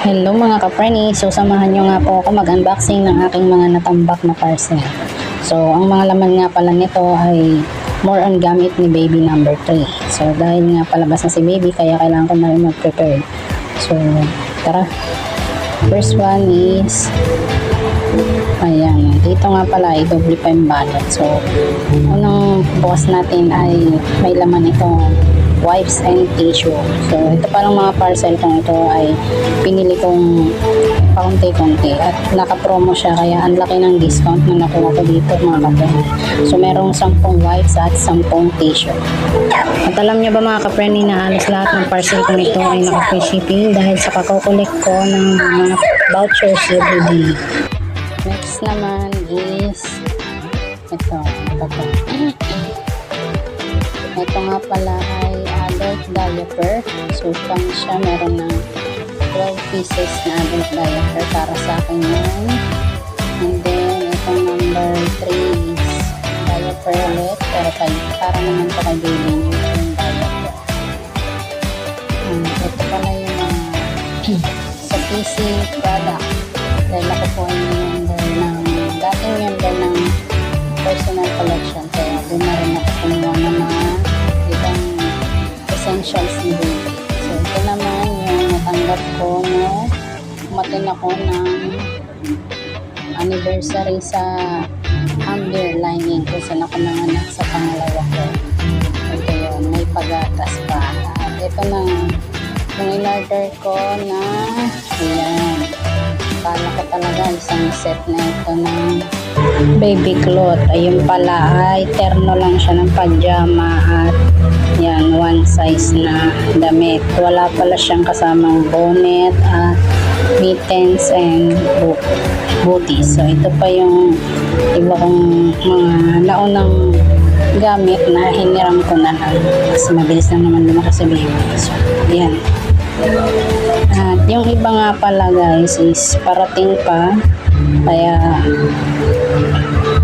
Hello mga ka-Preni, so samahan nyo nga po ako mag-unboxing ng aking mga natambak na parcel. So ang mga laman nga pala nito ay more on gamit ni baby number 3. So dahil nga palabas na si baby kaya kailangan ko na rin mag-prepare. So tara, first one is ayan, dito nga pala ay double pa yung balot. So unang bukas natin ay may laman itong wipes and tissue. So ito palang mga parcel kong ito ay pinili kong paunti-kunti at naka-promo siya kaya ang laki ng discount na nakuha ko dito mga ka-preni. So merong 10 wipes at 10 tissue. At alam nyo ba mga ka-preni na halos lahat ng parcel kong ito ay naka-free shipping dahil sa kakakolect ko ng mga vouchers everyday. Next naman is ito. Ito nga pala ay adult diaper. So, pang siya, meron ng 12 pieces na adult diaper para sa akin yan. And then, itong number 3 is diaper ulit. Pero para naman ito kay baby yung diaper. Ito pala yung mga sa PC product. Dahil ako po ay dating member ng personal collection. Kaya doon na rin ako kumuha ng mga ibang essentials ni baby. So, ito naman yung natanggap ko na umatin ako ng anniversary sa Amber lining kung saan ako nanganak sa pangalawa ko. Ito yun, may pagatas pa. At ito na yung in-order ko na ayan. Kala ko talaga isang set na ito ng baby cloth. Ayun pala ay terno lang siya ng pajama at yan, one size na damit. Wala pala siyang kasamang bonnet at mittens and booties. So ito pa yung iba kong mga naunang gamit na hiniram ko na lang. Kasi mabilis lang naman lumaki sa baby. So yan. At yung iba nga pala guys is parating pa kaya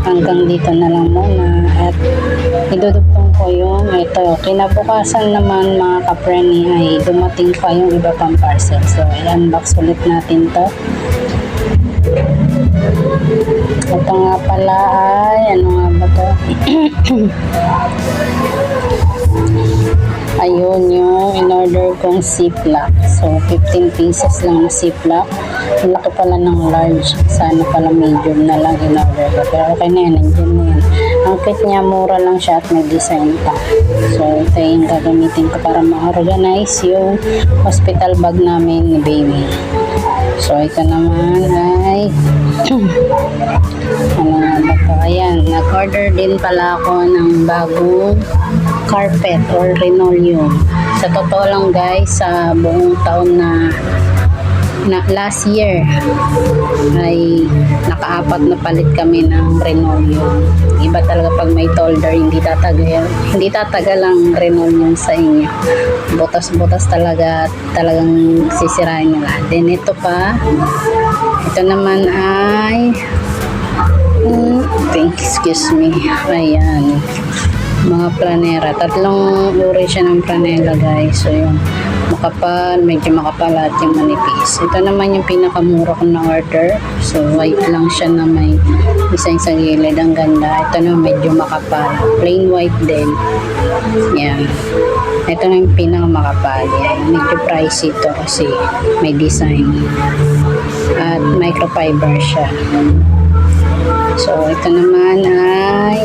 hanggang dito na lang muna at idudugtong ko yung ito. Kinabukasan naman mga ka-preni ay dumating pa yung iba pang parcel. So i-unbox ulit natin to. Ito nga pala ay ano nga ba to? Ayun yung in-order kong ziplock. So, 15 pieces lang na ziplock. Ang laki pala ng large. Sana pala medium na lang in-order ko. Pero okay na yan. Nandiyan na yan. Ang kit niya, mura lang siya at may design pa. So, ito yung gagamitin ko para ma-organize yung hospital bag namin ni baby. So, ito naman ay ano nga ba ito? Ayan, nag-order din pala ako ng bagong carpet or linoleum. Sa totoo lang guys, sa buong taon na last year ay naka-4 na palit kami ng linoleum. Iba talaga pag may tolder, hindi tatagal ang linoleum sa inyo. Butas-butas talagang sisirain nila. Then ito pa, ito naman ay excuse me, ayan, mga planera. 3 uri siya ng planera guys. So yung makapal, medyo makapal at yung manipis. Ito naman yung pinakamura kong na-order. So white lang siya na may design sa gilid. Ang ganda. Ito na medyo makapal. Plain white din. Yan. Ito na yung pinakamakapal. Yan. Medyo pricey ito kasi may design. At microfiber siya. So ito naman ay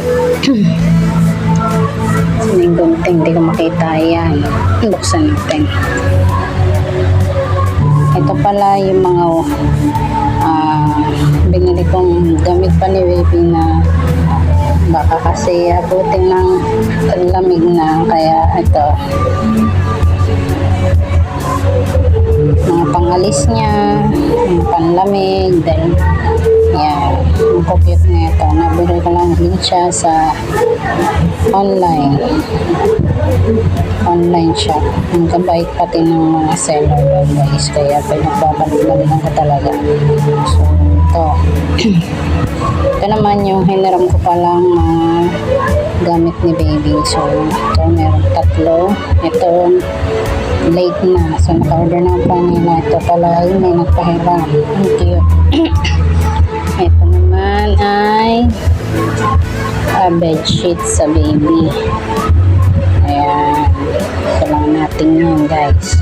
may gunting, hindi ko makita yan. Buksan natin. Ito pala yung mga binili kong gamit pa ni baby na baka kasi abutin ng lamig na, kaya ito mga pangalis niya, mga panlamig, then yan, ang cute na ito. Nabili ko lang din siya sa online shop. Ang kabait pati ng mga seller doon guys, kaya pinagpapalik-balikan ko talaga. So ito ito naman yung hiniram ko palang mga gamit ni baby. So, ito meron tatlo. Ito, late na. So, naka-order na ako kanina. Ito pala ay may nagpahiram. Ang cute. Ito naman ay bedsheet sa baby. Ayan. Kailangan natin yan, guys.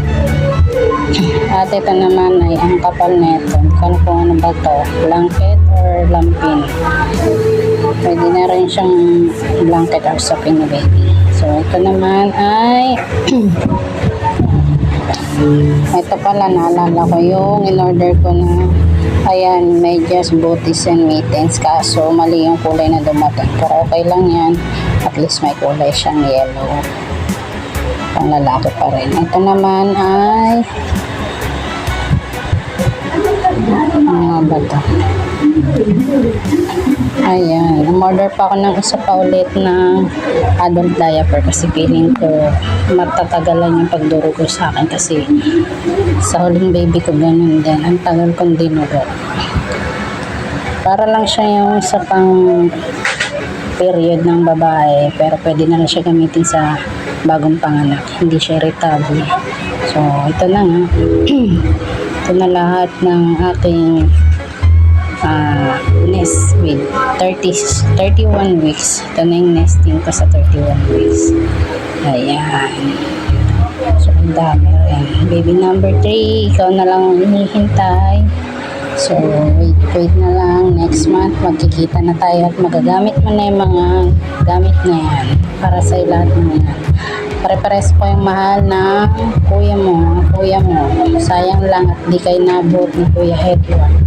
At ito naman ay ang kapal nito. Kung ano ba to? Blanket or lampin. Pwede na rin siyang blanket or sopping na baby. So, ito naman ay ito pala, naalala ko yung in-order ko na ayan, medyas, booties and mittens. Kaso, mali yung kulay na dumating. Pero okay lang yan. At least may kulay siyang yellow. Pang lalaki pa rin. Ito naman ay mga ba ito? Ayan. Umorder pa ako ng isa pa ulit na adult diaper kasi feeling ko matatagalan yung pagduro ko sa akin kasi sa huling baby ko ganun din. Ang tagal kong dinuro. Para lang siya yung sa pang period ng babae pero pwede na rin siya gamitin sa bagong panganak. Hindi siya irritable. So, ito na nga. Ito na lahat ng aking nest with 31 weeks. Ito na yung nesting ko sa 31 weeks. Ayan. So, ang dami rin. Baby number 3, ikaw na lang hinihintay. So, wait na lang. Next month, magkikita na tayo at magagamit mo na yung mga gamit na yan para sa lahat na yan. Pare-pares po yung mahal ng kuya mo. Sayang lang at di kayo nabot ni Kuya Edward.